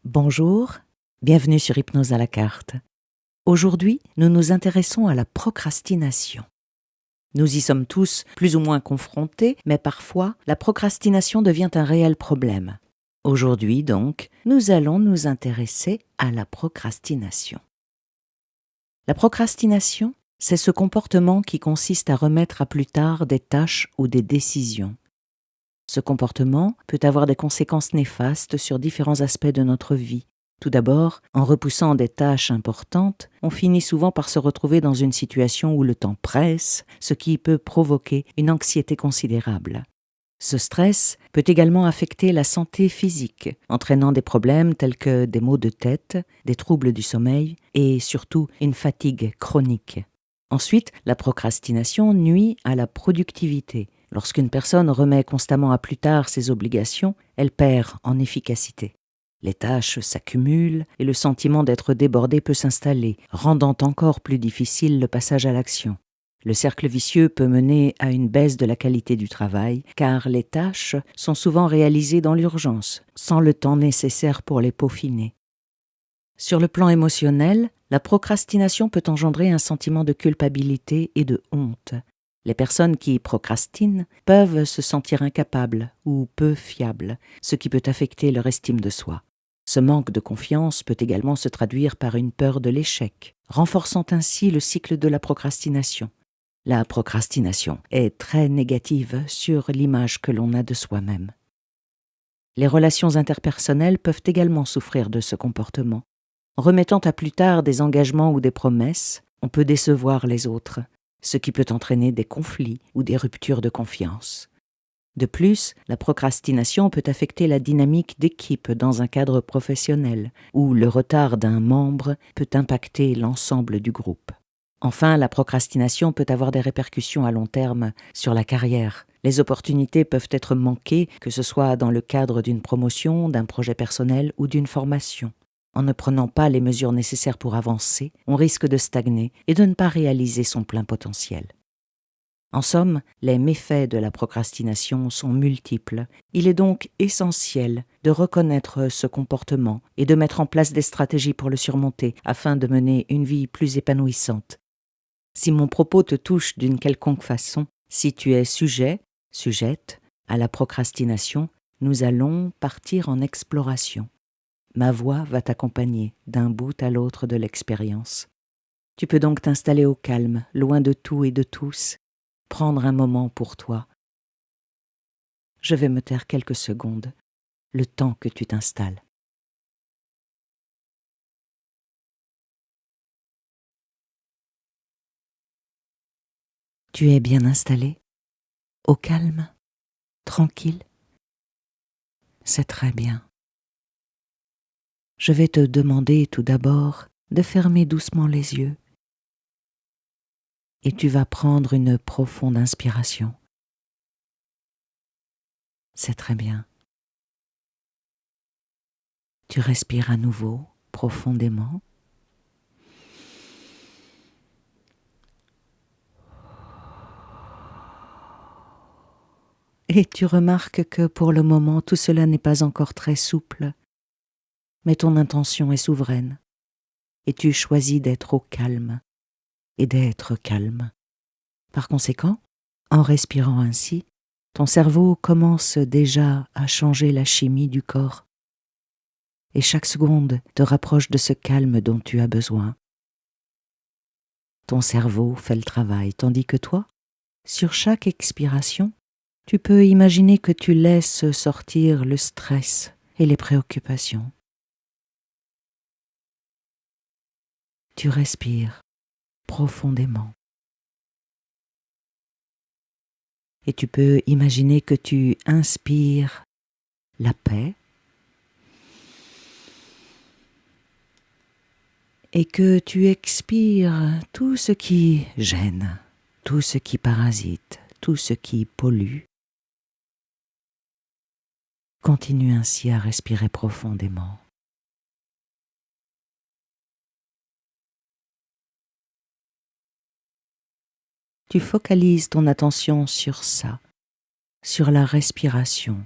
Bonjour, bienvenue sur Hypnose à la carte. Aujourd'hui, nous nous intéressons à la procrastination. Nous y sommes tous plus ou moins confrontés, mais parfois, la procrastination devient un réel problème. Aujourd'hui, donc, nous allons nous intéresser à la procrastination. La procrastination, c'est ce comportement qui consiste à remettre à plus tard des tâches ou des décisions. Ce comportement peut avoir des conséquences néfastes sur différents aspects de notre vie. Tout d'abord, en repoussant des tâches importantes, on finit souvent par se retrouver dans une situation où le temps presse, ce qui peut provoquer une anxiété considérable. Ce stress peut également affecter la santé physique, entraînant des problèmes tels que des maux de tête, des troubles du sommeil et surtout une fatigue chronique. Ensuite, la procrastination nuit à la productivité. Lorsqu'une personne remet constamment à plus tard ses obligations, elle perd en efficacité. Les tâches s'accumulent et le sentiment d'être débordé peut s'installer, rendant encore plus difficile le passage à l'action. Le cercle vicieux peut mener à une baisse de la qualité du travail, car les tâches sont souvent réalisées dans l'urgence, sans le temps nécessaire pour les peaufiner. Sur le plan émotionnel, la procrastination peut engendrer un sentiment de culpabilité et de honte. Les personnes qui procrastinent peuvent se sentir incapables ou peu fiables, ce qui peut affecter leur estime de soi. Ce manque de confiance peut également se traduire par une peur de l'échec, renforçant ainsi le cycle de la procrastination. La procrastination est très négative sur l'image que l'on a de soi-même. Les relations interpersonnelles peuvent également souffrir de ce comportement. En remettant à plus tard des engagements ou des promesses, on peut décevoir les autres, ce qui peut entraîner des conflits ou des ruptures de confiance. De plus, la procrastination peut affecter la dynamique d'équipe dans un cadre professionnel, où le retard d'un membre peut impacter l'ensemble du groupe. Enfin, la procrastination peut avoir des répercussions à long terme sur la carrière. Les opportunités peuvent être manquées, que ce soit dans le cadre d'une promotion, d'un projet personnel ou d'une formation. En ne prenant pas les mesures nécessaires pour avancer, on risque de stagner et de ne pas réaliser son plein potentiel. En somme, les méfaits de la procrastination sont multiples. Il est donc essentiel de reconnaître ce comportement et de mettre en place des stratégies pour le surmonter afin de mener une vie plus épanouissante. Si mon propos te touche d'une quelconque façon, si tu es sujette à la procrastination, nous allons partir en exploration. Ma voix va t'accompagner d'un bout à l'autre de l'expérience. Tu peux donc t'installer au calme, loin de tout et de tous, prendre un moment pour toi. Je vais me taire quelques secondes, le temps que tu t'installes. Tu es bien installé, au calme, tranquille? C'est très bien. Je vais te demander tout d'abord de fermer doucement les yeux et tu vas prendre une profonde inspiration. C'est très bien. Tu respires à nouveau, profondément. Et tu remarques que pour le moment, tout cela n'est pas encore très souple, mais ton intention est souveraine et tu choisis d'être au calme et d'être calme. Par conséquent, en respirant ainsi, ton cerveau commence déjà à changer la chimie du corps et chaque seconde te rapproche de ce calme dont tu as besoin. Ton cerveau fait le travail, tandis que toi, sur chaque expiration, tu peux imaginer que tu laisses sortir le stress et les préoccupations. Tu respires profondément. Et tu peux imaginer que tu inspires la paix et que tu expires tout ce qui gêne, tout ce qui parasite, tout ce qui pollue. Continue ainsi à respirer profondément. Tu focalises ton attention sur ça, sur la respiration.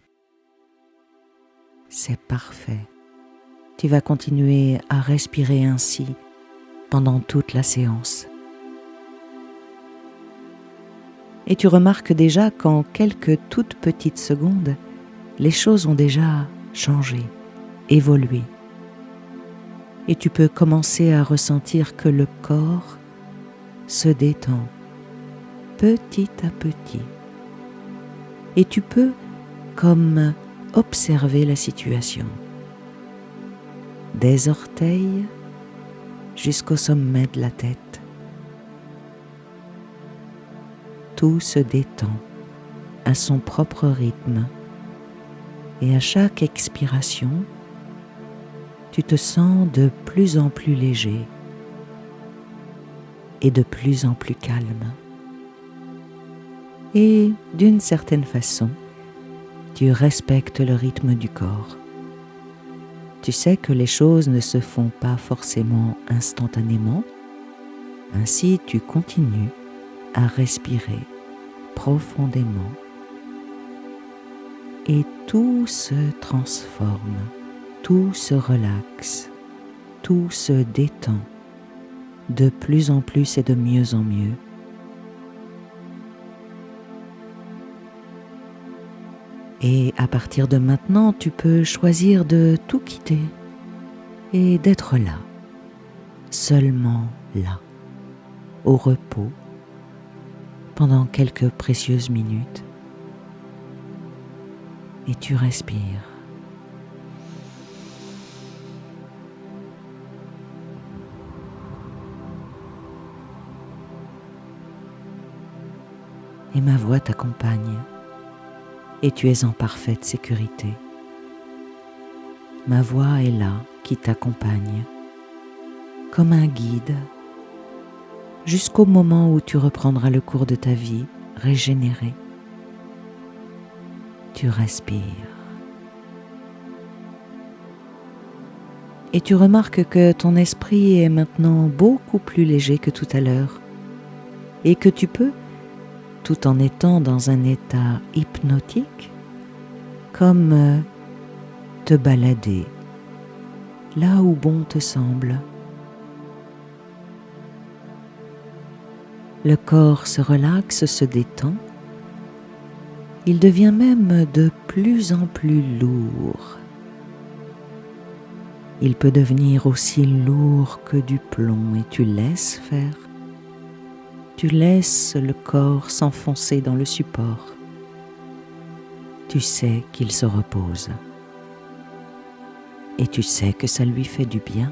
C'est parfait. Tu vas continuer à respirer ainsi pendant toute la séance. Et tu remarques déjà qu'en quelques toutes petites secondes, les choses ont déjà changé, évolué. Et tu peux commencer à ressentir que le corps se détend petit à petit. Et tu peux comme observer la situation. Des orteils jusqu'au sommet de la tête. Tout se détend à son propre rythme et à chaque expiration, tu te sens de plus en plus léger et de plus en plus calme. Et d'une certaine façon, tu respectes le rythme du corps. Tu sais que les choses ne se font pas forcément instantanément, ainsi tu continues à respirer profondément et tout se transforme, tout se relaxe, tout se détend de plus en plus et de mieux en mieux. Et à partir de maintenant, tu peux choisir de tout quitter et d'être là, seulement là, au repos, pendant quelques précieuses minutes. Et tu respires. Et ma voix t'accompagne. Et tu es en parfaite sécurité. Ma voix est là qui t'accompagne, comme un guide, jusqu'au moment où tu reprendras le cours de ta vie régénéré. Tu respires. Et tu remarques que ton esprit est maintenant beaucoup plus léger que tout à l'heure et que tu peux, tout en étant dans un état hypnotique, comme te balader là où bon te semble. Le corps se relaxe, se détend. Il devient même de plus en plus lourd. Il peut devenir aussi lourd que du plomb et tu laisses faire. Tu laisses le corps s'enfoncer dans le support. Tu sais qu'il se repose. Et tu sais que ça lui fait du bien.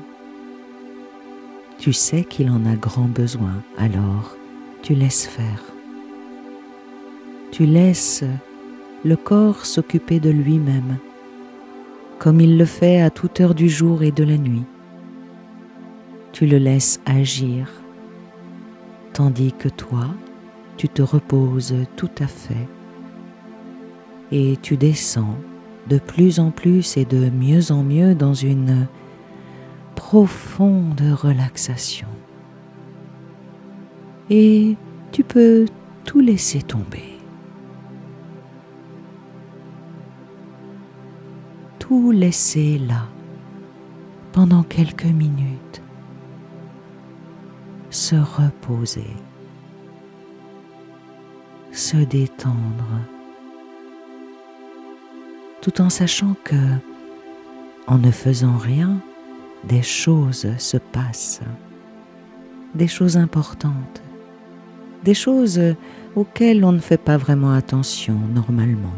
Tu sais qu'il en a grand besoin, alors tu laisses faire. Tu laisses le corps s'occuper de lui-même, comme il le fait à toute heure du jour et de la nuit. Tu le laisses agir, tandis que toi, tu te reposes tout à fait et tu descends de plus en plus et de mieux en mieux dans une profonde relaxation. Et tu peux tout laisser tomber. Tout laisser là, pendant quelques minutes. Se reposer. Se détendre. Tout en sachant que, en ne faisant rien, des choses se passent. Des choses importantes. Des choses auxquelles on ne fait pas vraiment attention normalement.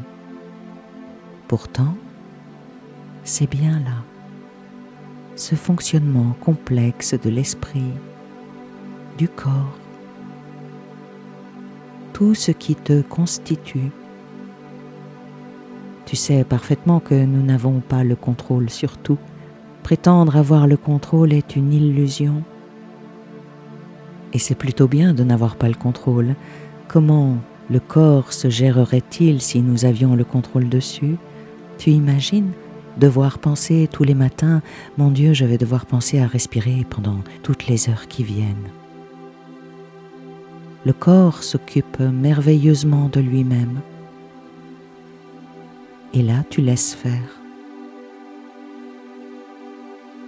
Pourtant, c'est bien là, ce fonctionnement complexe de l'esprit, du corps, tout ce qui te constitue. Tu sais parfaitement que nous n'avons pas le contrôle sur tout. Prétendre avoir le contrôle est une illusion. Et c'est plutôt bien de n'avoir pas le contrôle. Comment le corps se gérerait-il si nous avions le contrôle dessus? Tu imagines devoir penser tous les matins, mon Dieu, je vais devoir penser à respirer pendant toutes les heures qui viennent. Le corps s'occupe merveilleusement de lui-même. Et là, tu laisses faire.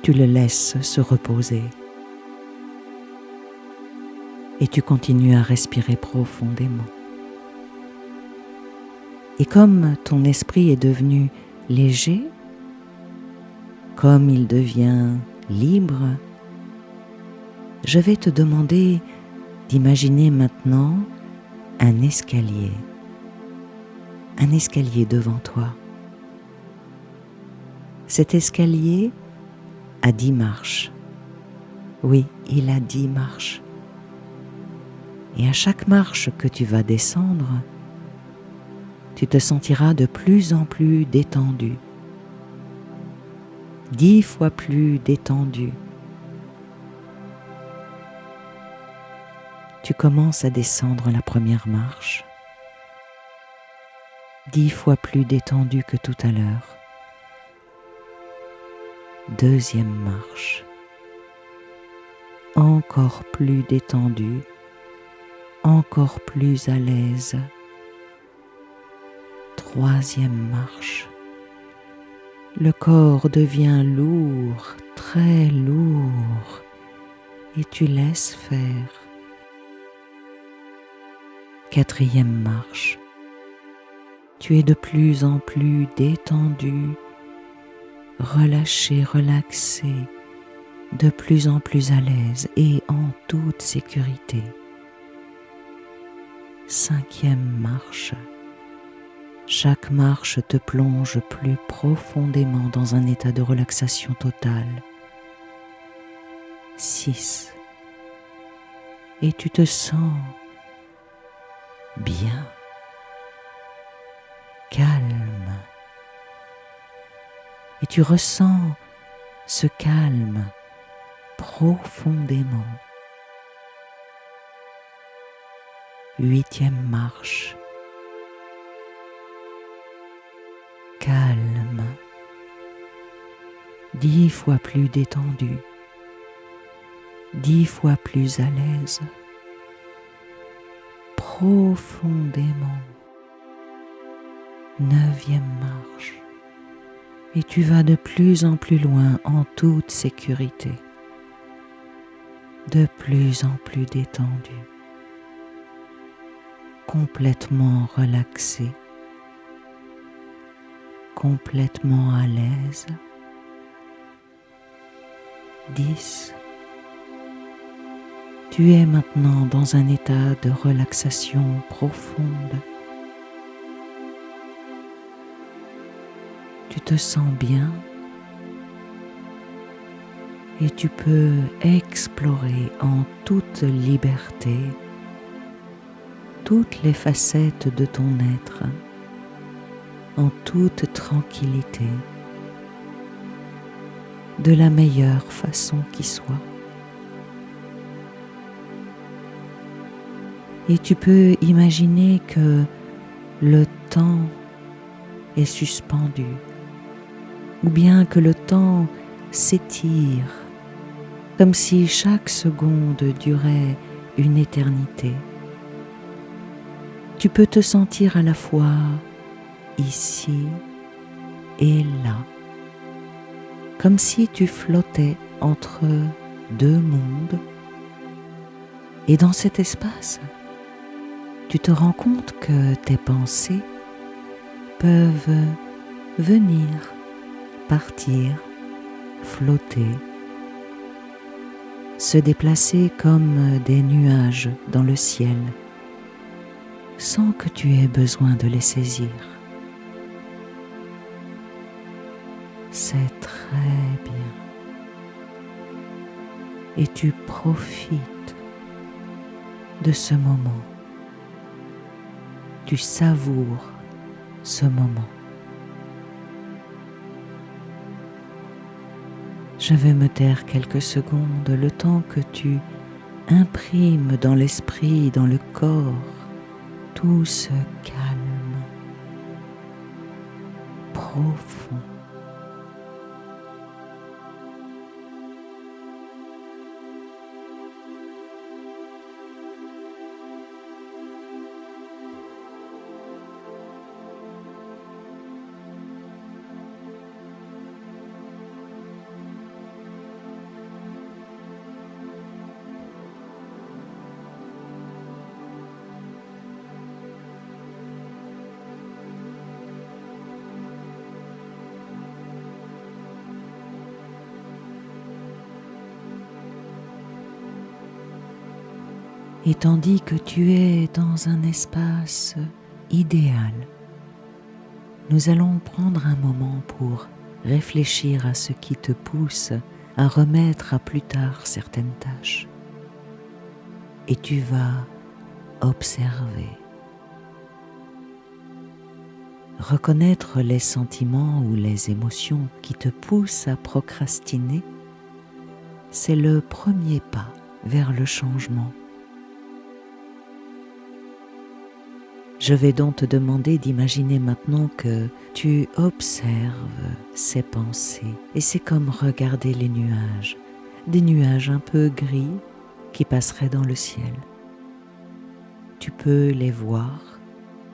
Tu le laisses se reposer. Et tu continues à respirer profondément. Et comme ton esprit est devenu léger, comme il devient libre, je vais te demander d'imaginer maintenant un escalier devant toi. Cet escalier a 10 marches. Oui, il a 10 marches. Et à chaque marche que tu vas descendre, tu te sentiras de plus en plus détendu. 10 fois plus détendu. Tu commences à descendre la première marche. 10 fois plus détendu que tout à l'heure. Deuxième marche. Encore plus détendu, encore plus à l'aise. Troisième marche. Le corps devient lourd, très lourd, et tu laisses faire. Quatrième marche. Tu es de plus en plus détendu, relâché, relaxé, de plus en plus à l'aise et en toute sécurité. Cinquième marche. Chaque marche te plonge plus profondément dans un état de relaxation totale. 6. Et tu te sens bien, calme. Et tu ressens ce calme profondément. Huitième marche. Calme. 10 fois plus détendu. 10 fois plus à l'aise. Profondément. Neuvième marche. Et tu vas de plus en plus loin en toute sécurité. De plus en plus détendu. Complètement relaxé. Complètement à l'aise. 10. Tu es maintenant dans un état de relaxation profonde. Tu te sens bien et tu peux explorer en toute liberté toutes les facettes de ton être, en toute tranquillité, de la meilleure façon qui soit. Et tu peux imaginer que le temps est suspendu, ou bien que le temps s'étire, comme si chaque seconde durait une éternité. Tu peux te sentir à la fois ici et là, comme si tu flottais entre deux mondes. Et dans cet espace, tu te rends compte que tes pensées peuvent venir, partir, flotter, se déplacer comme des nuages dans le ciel, sans que tu aies besoin de les saisir. C'est très bien. Et tu profites de ce moment. Tu savoures ce moment. Je vais me taire quelques secondes, le temps que tu imprimes dans l'esprit, dans le corps, tout ce calme profond. Et tandis que tu es dans un espace idéal, nous allons prendre un moment pour réfléchir à ce qui te pousse à remettre à plus tard certaines tâches. Et tu vas observer, reconnaître les sentiments ou les émotions qui te poussent à procrastiner. C'est le premier pas vers le changement. Je vais donc te demander d'imaginer maintenant que tu observes ces pensées et c'est comme regarder les nuages, des nuages un peu gris qui passeraient dans le ciel. Tu peux les voir,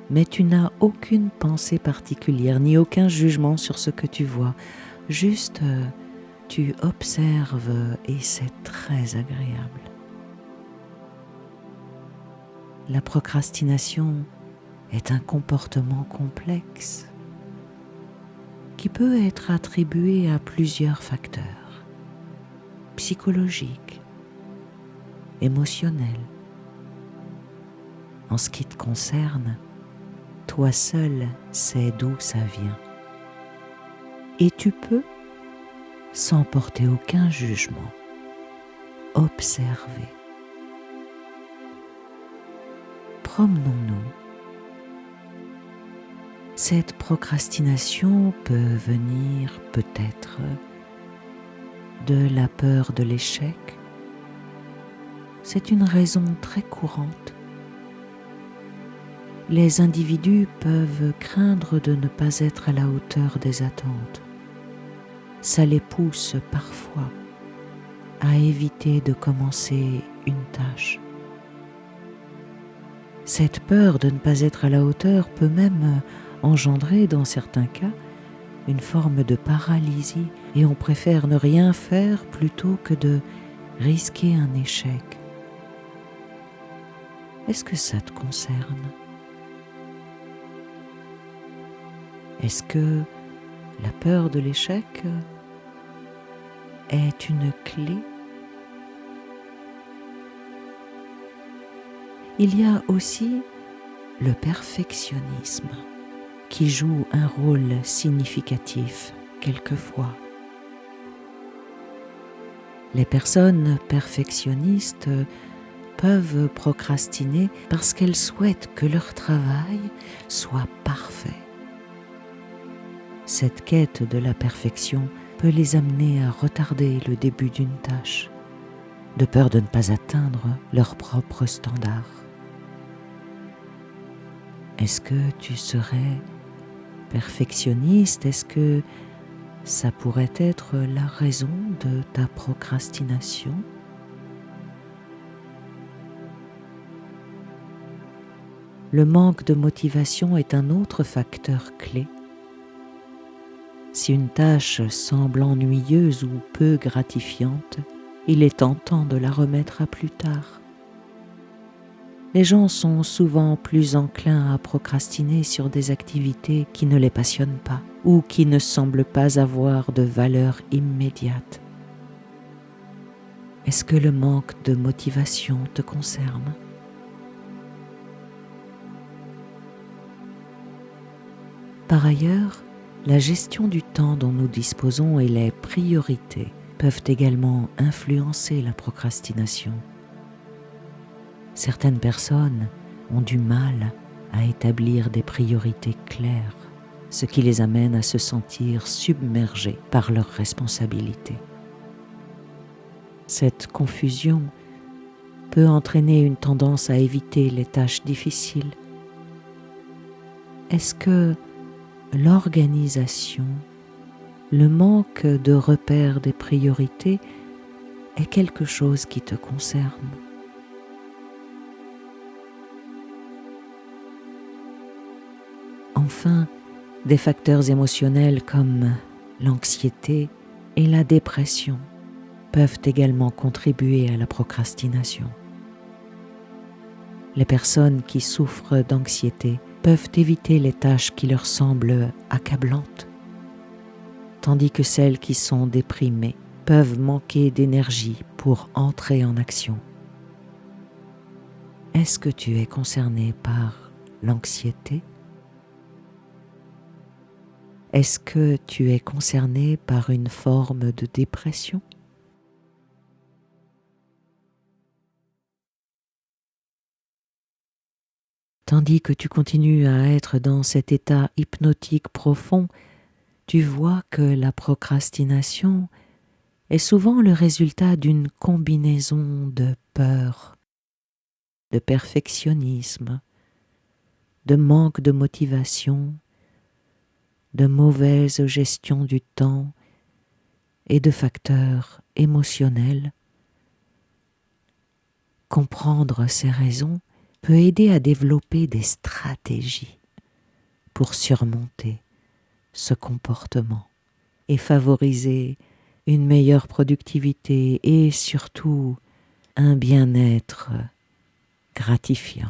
mais tu n'as aucune pensée particulière ni aucun jugement sur ce que tu vois, juste tu observes et c'est très agréable. La procrastination est un comportement complexe qui peut être attribué à plusieurs facteurs psychologiques, émotionnels. En ce qui te concerne, toi seul sais d'où ça vient. Et tu peux, sans porter aucun jugement, observer. Promenons-nous. Cette procrastination peut venir peut-être de la peur de l'échec. C'est une raison très courante. Les individus peuvent craindre de ne pas être à la hauteur des attentes. Ça les pousse parfois à éviter de commencer une tâche. Cette peur de ne pas être à la hauteur peut même engendrer, dans certains cas, une forme de paralysie et on préfère ne rien faire plutôt que de risquer un échec. Est-ce que ça te concerne ? Est-ce que la peur de l'échec est une clé ? Il y a aussi le perfectionnisme qui joue un rôle significatif quelquefois. Les personnes perfectionnistes peuvent procrastiner parce qu'elles souhaitent que leur travail soit parfait. Cette quête de la perfection peut les amener à retarder le début d'une tâche, de peur de ne pas atteindre leurs propres standards. Est-ce que tu serais perfectionniste? Est-ce que ça pourrait être la raison de ta procrastination? Le manque de motivation est un autre facteur clé. Si une tâche semble ennuyeuse ou peu gratifiante, il est tentant de la remettre à plus tard. Les gens sont souvent plus enclins à procrastiner sur des activités qui ne les passionnent pas ou qui ne semblent pas avoir de valeur immédiate. Est-ce que le manque de motivation te concerne ? Par ailleurs, la gestion du temps dont nous disposons et les priorités peuvent également influencer la procrastination. Certaines personnes ont du mal à établir des priorités claires, ce qui les amène à se sentir submergés par leurs responsabilités. Cette confusion peut entraîner une tendance à éviter les tâches difficiles. Est-ce que l'organisation, le manque de repères des priorités est quelque chose qui te concerne? Enfin, des facteurs émotionnels comme l'anxiété et la dépression peuvent également contribuer à la procrastination. Les personnes qui souffrent d'anxiété peuvent éviter les tâches qui leur semblent accablantes, tandis que celles qui sont déprimées peuvent manquer d'énergie pour entrer en action. Est-ce que tu es concerné par l'anxiété? Est-ce que tu es concerné par une forme de dépression? Tandis que tu continues à être dans cet état hypnotique profond, tu vois que la procrastination est souvent le résultat d'une combinaison de peur, de perfectionnisme, de manque de motivation, de mauvaise gestion du temps et de facteurs émotionnels. Comprendre ces raisons peut aider à développer des stratégies pour surmonter ce comportement et favoriser une meilleure productivité et surtout un bien-être gratifiant.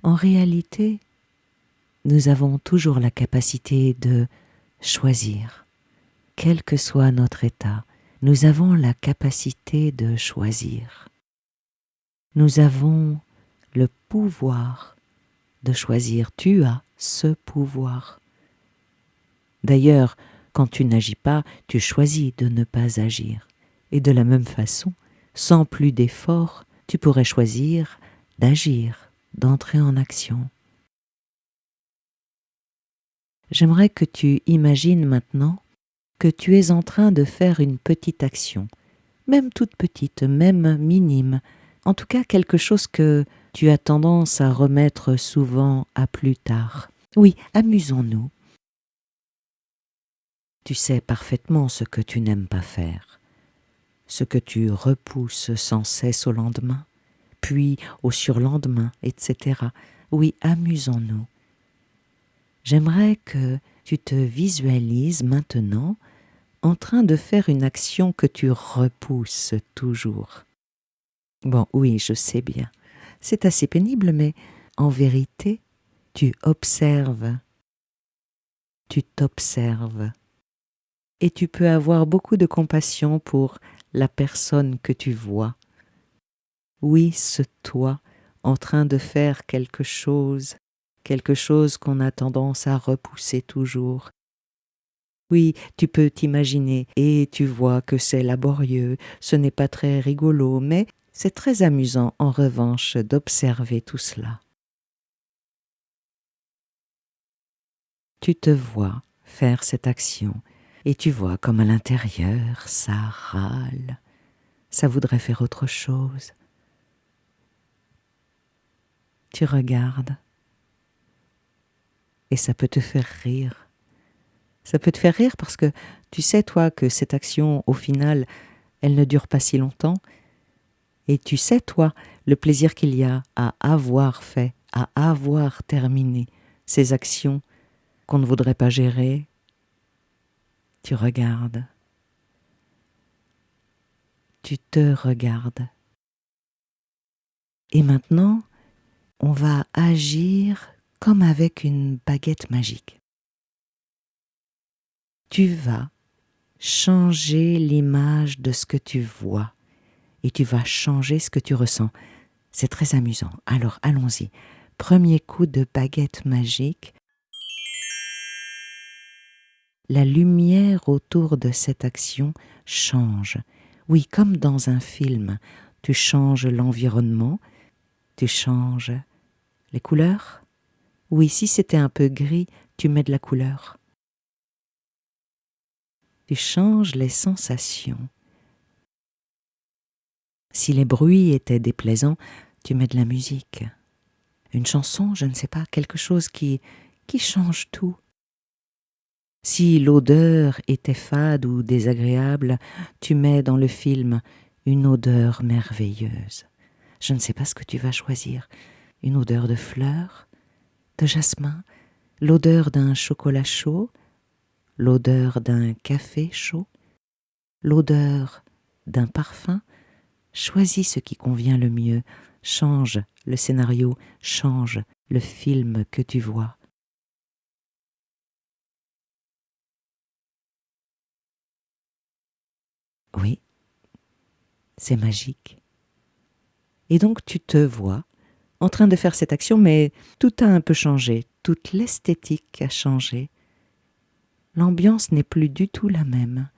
En réalité, nous avons toujours la capacité de choisir. Quel que soit notre état, nous avons la capacité de choisir. Nous avons le pouvoir de choisir. Tu as ce pouvoir. D'ailleurs, quand tu n'agis pas, tu choisis de ne pas agir. Et de la même façon, sans plus d'effort, tu pourrais choisir d'agir, d'entrer en action. J'aimerais que tu imagines maintenant que tu es en train de faire une petite action, même toute petite, même minime, en tout cas quelque chose que tu as tendance à remettre souvent à plus tard. Oui, amusons-nous. Tu sais parfaitement ce que tu n'aimes pas faire, ce que tu repousses sans cesse au lendemain, puis au surlendemain, etc. Oui, amusons-nous. J'aimerais que tu te visualises maintenant en train de faire une action que tu repousses toujours. Bon, oui, je sais bien. C'est assez pénible, mais en vérité, tu observes, tu t'observes. Et tu peux avoir beaucoup de compassion pour la personne que tu vois. Oui, ce toi en train de faire quelque chose qu'on a tendance à repousser toujours. Oui, tu peux t'imaginer et tu vois que c'est laborieux, ce n'est pas très rigolo, mais c'est très amusant en revanche d'observer tout cela. Tu te vois faire cette action et tu vois comme à l'intérieur ça râle, ça voudrait faire autre chose. Tu regardes et ça peut te faire rire. Ça peut te faire rire parce que tu sais, toi, que cette action, au final, elle ne dure pas si longtemps. Et tu sais, toi, le plaisir qu'il y a à avoir fait, à avoir terminé ces actions qu'on ne voudrait pas gérer. Tu regardes. Tu te regardes. Et maintenant, on va agir comme avec une baguette magique. Tu vas changer l'image de ce que tu vois et tu vas changer ce que tu ressens. C'est très amusant. Alors, allons-y. Premier coup de baguette magique. La lumière autour de cette action change. Oui, comme dans un film. Tu changes l'environnement, tu changes les couleurs. Oui, si c'était un peu gris, tu mets de la couleur. Tu changes les sensations. Si les bruits étaient déplaisants, tu mets de la musique. Une chanson, je ne sais pas, quelque chose qui change tout. Si l'odeur était fade ou désagréable, tu mets dans le film une odeur merveilleuse. Je ne sais pas ce que tu vas choisir. Une odeur de fleurs, de jasmin, l'odeur d'un chocolat chaud, l'odeur d'un café chaud, l'odeur d'un parfum. Choisis ce qui convient le mieux. Change le scénario, change le film que tu vois. Oui, C'est magique. Et donc tu te vois en train de faire cette action, mais tout a un peu changé, toute l'esthétique a changé. L'ambiance n'est plus du tout la même.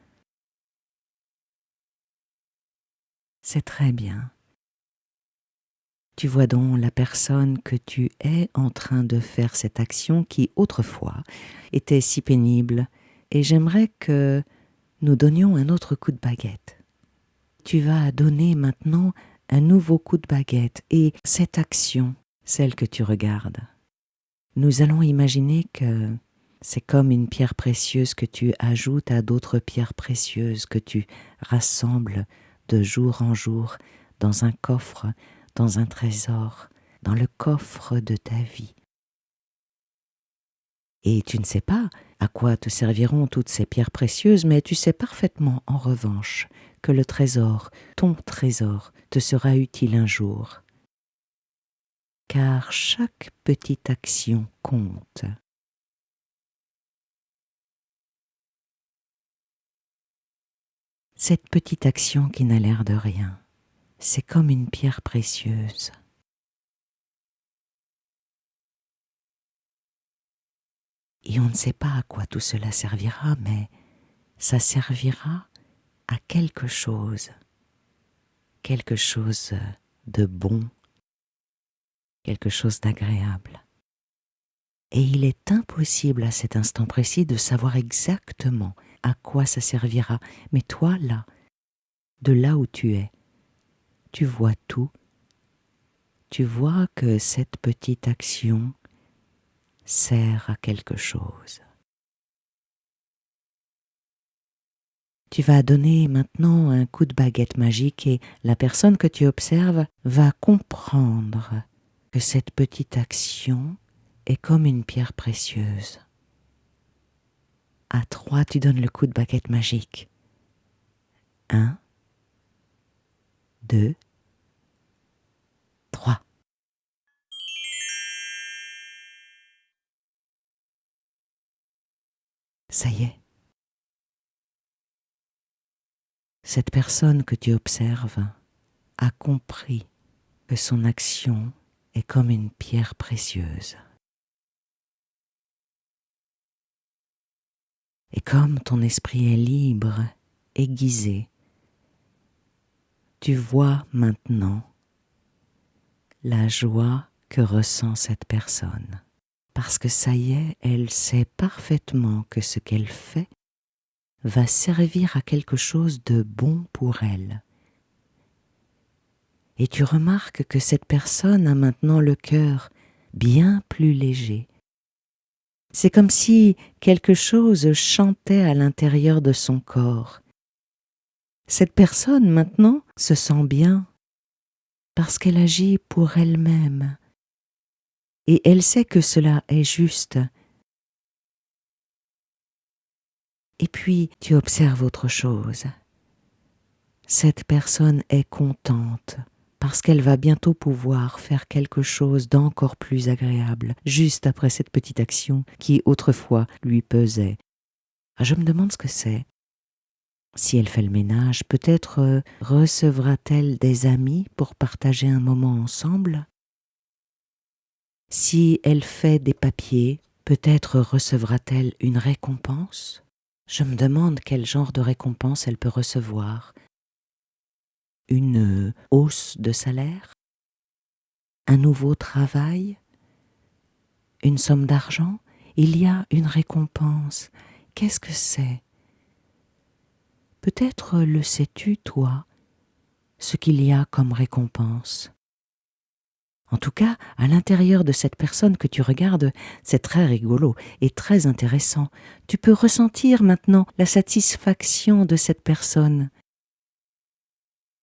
C'est très bien. Tu vois donc la personne que tu es en train de faire cette action qui, autrefois, était si pénible, et j'aimerais que nous donnions un autre coup de baguette. Tu vas donner maintenant un nouveau coup de baguette, et cette action, celle que tu regardes, nous allons imaginer que c'est comme une pierre précieuse que tu ajoutes à d'autres pierres précieuses que tu rassembles de jour en jour dans un coffre, dans un trésor, dans le coffre de ta vie. Et tu ne sais pas à quoi te serviront toutes ces pierres précieuses, mais tu sais parfaitement, en revanche, que le trésor, ton trésor, te sera utile un jour. Car chaque petite action compte. Cette petite action qui n'a l'air de rien, c'est comme une pierre précieuse. Et on ne sait pas à quoi tout cela servira, mais ça servira à quelque chose de bon, quelque chose d'agréable. Et il est impossible à cet instant précis de savoir exactement à quoi ça servira. Mais toi, là, de là où tu es, tu vois tout. Tu vois que cette petite action sert à quelque chose. Tu vas donner maintenant un coup de baguette magique et la personne que tu observes va comprendre que cette petite action est comme une pierre précieuse. À 3, tu donnes le coup de baguette magique. 1, 2, 3. Ça y est. Cette personne que tu observes a compris que son action est comme une pierre précieuse. Et comme ton esprit est libre, aiguisé, tu vois maintenant la joie que ressent cette personne. Parce que ça y est, elle sait parfaitement que ce qu'elle fait va servir à quelque chose de bon pour elle. Et tu remarques que cette personne a maintenant le cœur bien plus léger. C'est comme si quelque chose chantait à l'intérieur de son corps. Cette personne maintenant se sent bien parce qu'elle agit pour elle-même. Et elle sait que cela est juste. Et puis, tu observes autre chose. Cette personne est contente parce qu'elle va bientôt pouvoir faire quelque chose d'encore plus agréable, juste après cette petite action qui autrefois lui pesait. Je me demande ce que c'est. Si elle fait le ménage, peut-être recevra-t-elle des amis pour partager un moment ensemble? Si elle fait des papiers, peut-être recevra-t-elle une récompense? Je me demande quel genre de récompense elle peut recevoir. Une hausse de salaire? Un nouveau travail? Une somme d'argent? Il y a une récompense. Qu'est-ce que c'est? Peut-être le sais-tu, toi, ce qu'il y a comme récompense. En tout cas, à l'intérieur de cette personne que tu regardes, c'est très rigolo et très intéressant. Tu peux ressentir maintenant la satisfaction de cette personne.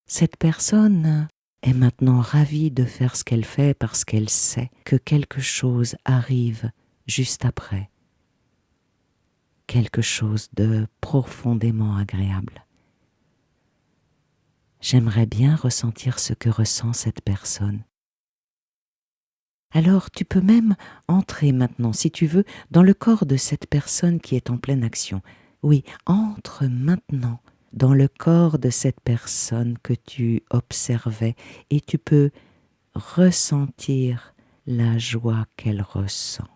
Cette personne est maintenant ravie de faire ce qu'elle fait parce qu'elle sait que quelque chose arrive juste après. Quelque chose de profondément agréable. J'aimerais bien ressentir ce que ressent cette personne. Alors tu peux même entrer maintenant, si tu veux, dans le corps de cette personne qui est en pleine action. Oui, entre maintenant dans le corps de cette personne que tu observais et tu peux ressentir la joie qu'elle ressent.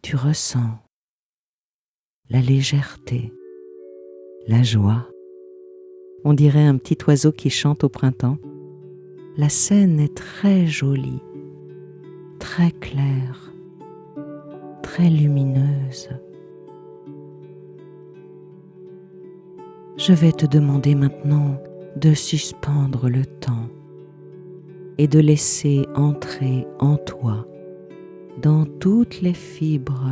Tu ressens la légèreté, la joie. On dirait un petit oiseau qui chante au printemps. La scène est très jolie, très claire, très lumineuse. Je vais te demander maintenant de suspendre le temps et de laisser entrer en toi, dans toutes les fibres,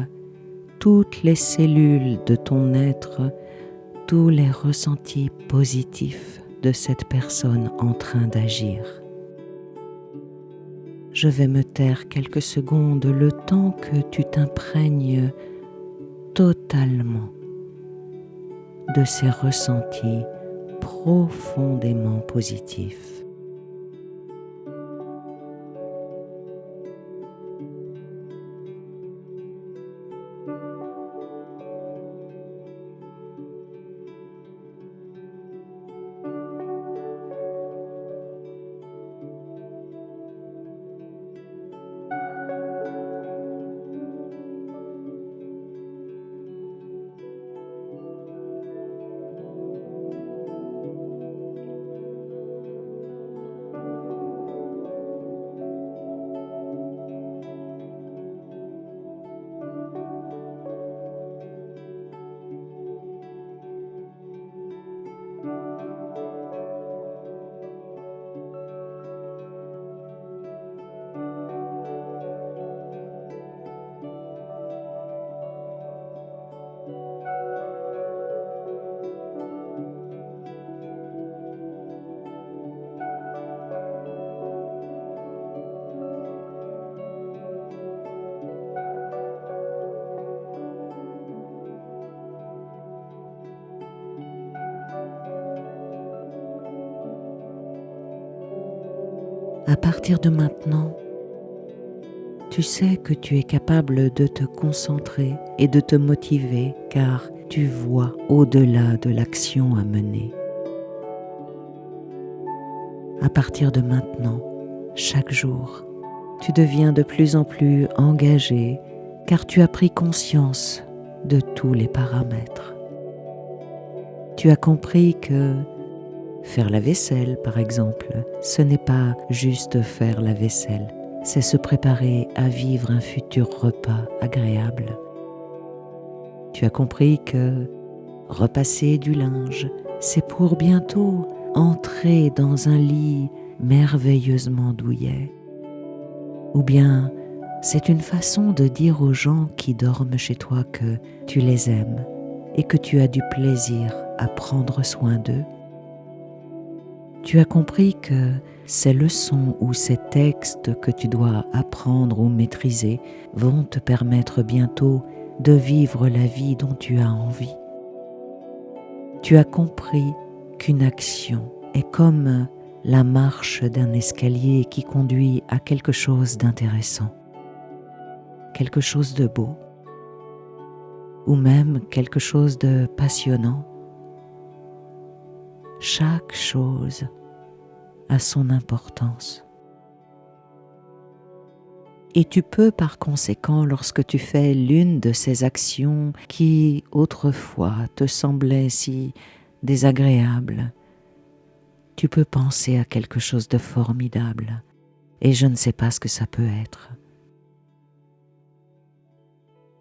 toutes les cellules de ton être, tous les ressentis positifs de cette personne en train d'agir. Je vais me taire quelques secondes le temps que tu t'imprègnes totalement de ces ressentis profondément positifs. À partir de maintenant, tu sais que tu es capable de te concentrer et de te motiver car tu vois au-delà de l'action à mener. À partir de maintenant, chaque jour, tu deviens de plus en plus engagé car tu as pris conscience de tous les paramètres. Tu as compris que faire la vaisselle, par exemple, ce n'est pas juste faire la vaisselle, c'est se préparer à vivre un futur repas agréable. Tu as compris que repasser du linge, c'est pour bientôt entrer dans un lit merveilleusement douillet. Ou bien, c'est une façon de dire aux gens qui dorment chez toi que tu les aimes et que tu as du plaisir à prendre soin d'eux. Tu as compris que ces leçons ou ces textes que tu dois apprendre ou maîtriser vont te permettre bientôt de vivre la vie dont tu as envie. Tu as compris qu'une action est comme la marche d'un escalier qui conduit à quelque chose d'intéressant, quelque chose de beau, ou même quelque chose de passionnant. Chaque chose a son importance. Et tu peux par conséquent, lorsque tu fais l'une de ces actions qui autrefois te semblaient si désagréables, tu peux penser à quelque chose de formidable, et je ne sais pas ce que ça peut être.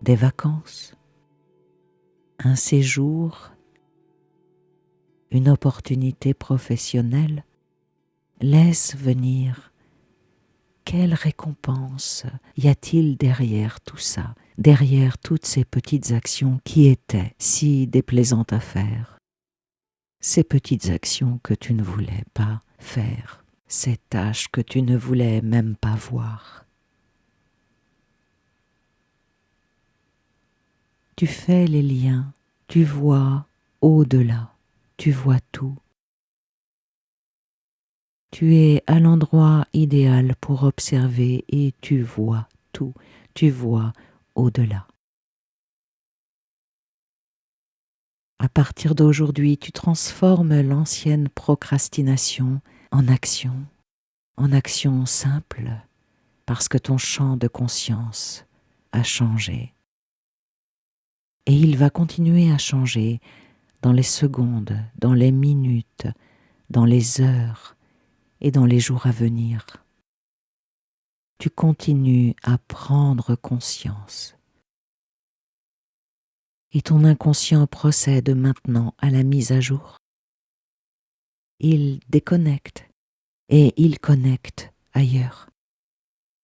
Des vacances, un séjour, une opportunité professionnelle, laisse venir. Quelle récompense y a-t-il derrière tout ça, derrière toutes ces petites actions qui étaient si déplaisantes à faire? Ces petites actions que tu ne voulais pas faire, ces tâches que tu ne voulais même pas voir. Tu fais les liens, tu vois au-delà, tu vois tout. Tu es à l'endroit idéal pour observer et tu vois tout, tu vois au-delà. À partir d'aujourd'hui, tu transformes l'ancienne procrastination en action simple, parce que ton champ de conscience a changé. Et il va continuer à changer dans les secondes, dans les minutes, dans les heures et dans les jours à venir. Tu continues à prendre conscience. Et ton inconscient procède maintenant à la mise à jour. Il déconnecte et il connecte ailleurs.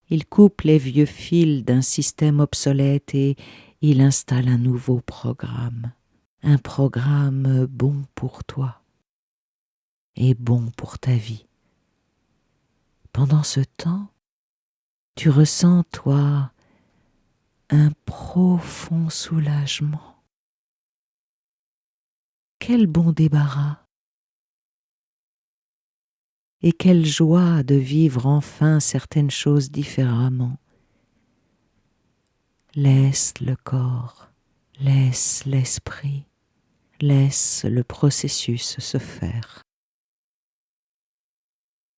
Il coupe les vieux fils d'un système obsolète et il installe un nouveau programme. Un programme bon pour toi et bon pour ta vie. Pendant ce temps, tu ressens, toi, un profond soulagement. Quel bon débarras! Et quelle joie de vivre enfin certaines choses différemment. Laisse le corps, laisse l'esprit, laisse le processus se faire.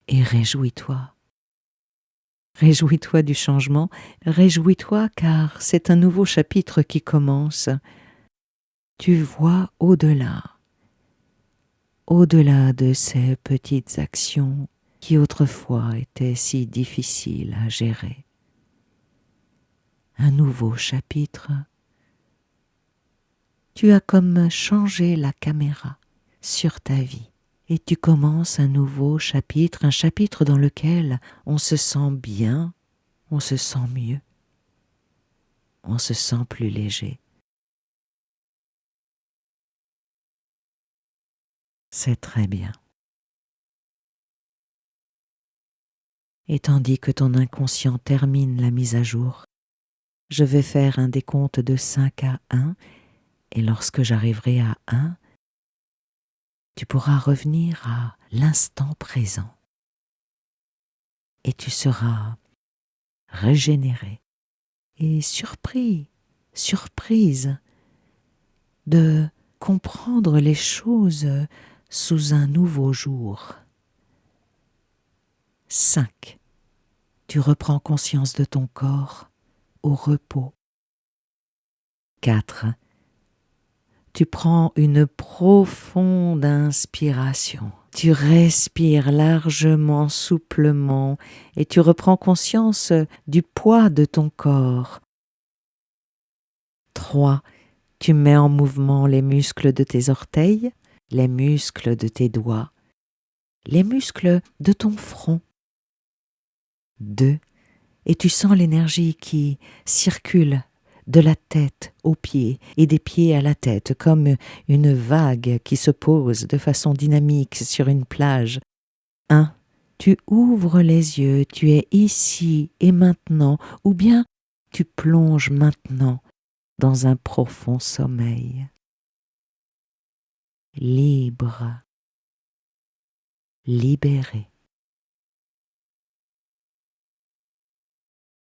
Et réjouis-toi. Réjouis-toi du changement, réjouis-toi car c'est un nouveau chapitre qui commence. Tu vois au-delà de ces petites actions qui autrefois étaient si difficiles à gérer. Un nouveau chapitre. Tu as comme changé la caméra sur ta vie et tu commences un nouveau chapitre, un chapitre dans lequel on se sent bien, on se sent mieux, on se sent plus léger. C'est très bien. Et tandis que ton inconscient termine la mise à jour, je vais faire un décompte de 5 à 1 et lorsque j'arriverai à 1, tu pourras revenir à l'instant présent et tu seras régénéré et surprise de comprendre les choses sous un nouveau jour. 5. Tu reprends conscience de ton corps au repos. 4. Tu prends une profonde inspiration. Tu respires largement, souplement et tu reprends conscience du poids de ton corps. 3. Tu mets en mouvement les muscles de tes orteils, les muscles de tes doigts, les muscles de ton front. 2. Et tu sens l'énergie qui circule de la tête aux pieds et des pieds à la tête, comme une vague qui se pose de façon dynamique sur une plage. 1. Tu ouvres les yeux, tu es ici et maintenant, ou bien tu plonges maintenant dans un profond sommeil. Libre, libéré.